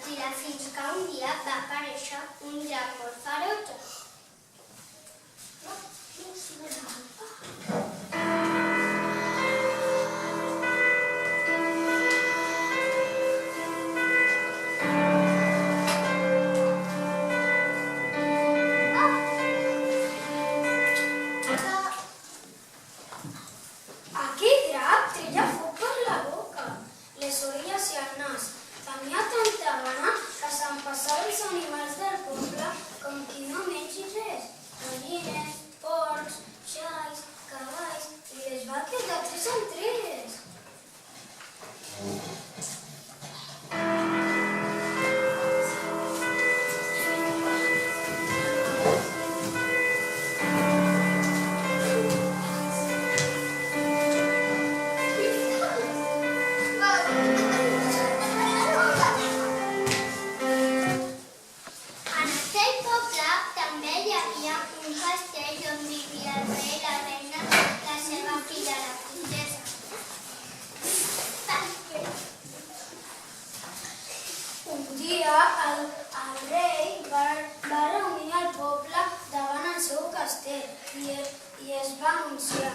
mentida fins que un dia va aparèixer un drac molt ferotge. Aquell drac treia foc per la boca, les orelles i el nas. Tenia tanta gana que s'empassava els animals del poble com qui no mengi res. Gallines, porcs, xais, cavalls, i les vaques de 3 en 3. En aquell poble també hi havia un castell on vivia el rei, la reina, la seva filla, la princesa. Un dia el rei va reunir el poble davant el seu castell i es va anunciar.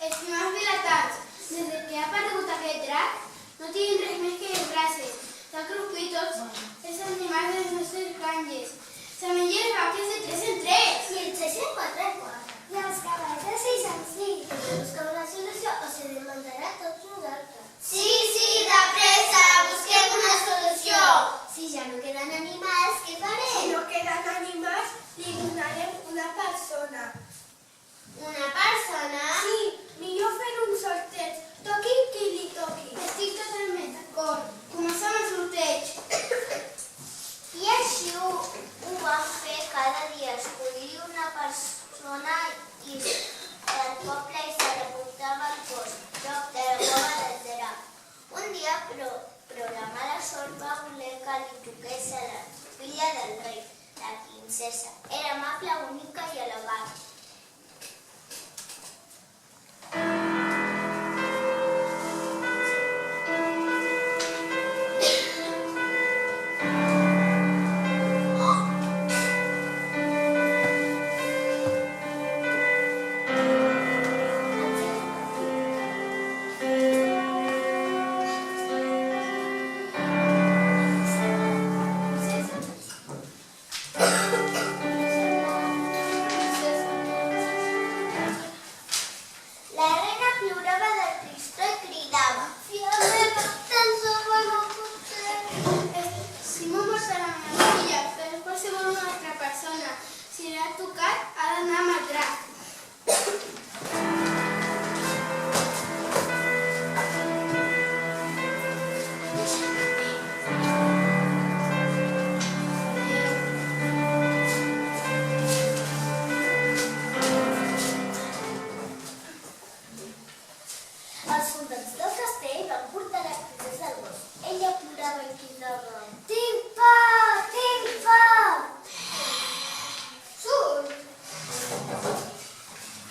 Estimats vilatans, des que ha aparegut aquest drac, no tinguin res més que les braces. S'ha cruspit tots els animals de les nostres granges. Se menja les vaques de 3 en 3. I el 3 en 4 en 4. I els cavalls de 6 en 6. Busqueu una solució o se desmuntarà tots nosaltres. Sí, de pressa, busquem una solució. Si ja no queden animals, què farem? Si no queden animals, li donarem una persona. Una persona? Sí, millor fer un sorteig. Toqui qui li toqui. Estic totalment d'acord. Comencem el sorteig. I així ho vam fer cada dia. Escollir una persona i del poble i se la portava al cos, prop de la cova del drac. Un dia, però la mala sort va voler que li toqués a la filla del rei, la princesa. Era amable, bonica i elegant. La reina plorava del tristor i cridava: Filla meva, tan sola no pot ser. Si m'ho mort a la meva filla, però qualsevol una altra persona, si l'ha tocat, ha d'anar amb el drac. Els soldats del castell van portar la princesa al bosc. Ella plorava i cridava: Tinc por, tinc por! Surt!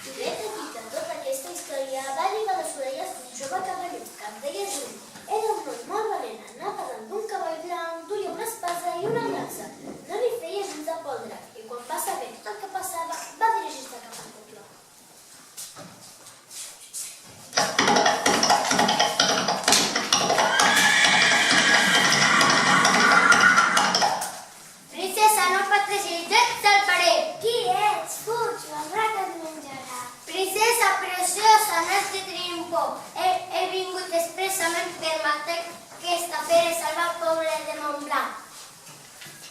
Pobreta filla, tota aquesta història va arribar a les orelles d'un jove cavaller que em deia Juli. Era un noi molt valent, anava dalt d'un cavall blanc, duia una espasa i una llança. No li feia gens de por al drac i quan va saber tot el que passava va dirigir-se cap al poble. Princesa, no pateixis, jo et salvaré. Qui ets? Fuig, el drac et menjarà. Princesa preciosa, no has de tenir por. He vingut expressament per matar aquesta fera i salvar el poble de Montblanc.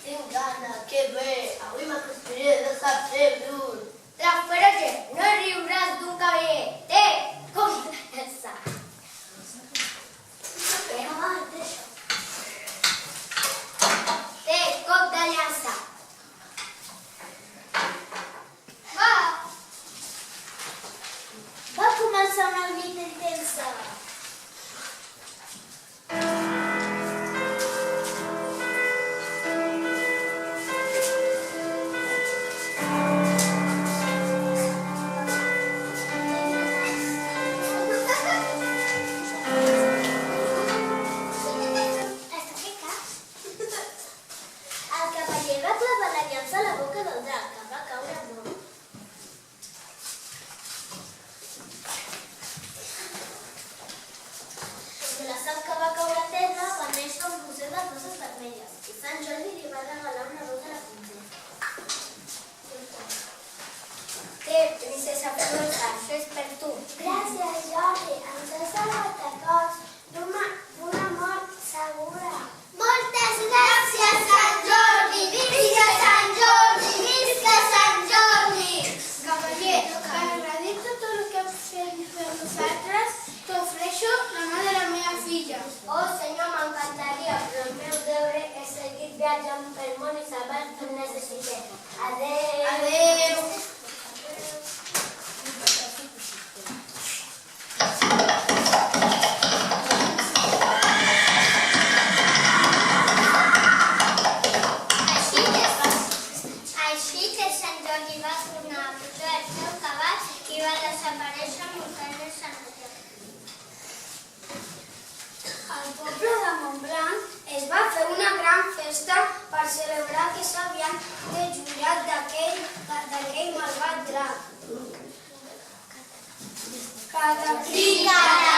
Tinc gana, que bé! Avui m'acostaré de cap d'un. Drac ferotge, no riuràs d'un cavaller. Té, com llança. Però va, deixa. Té, cop de llança. Va començar una lluita intensa. viatgen pel món i salven qui necessitem. Adéu. Adéu. Així que Sant Jordi va tornar a pujar el seu cavall i va desaparèixer envoltant de Sant Jordi. Al poble de Montblanc es va fer una gran festa per celebrar que s'havien desjurat d'aquell malvat drac. Catacrina!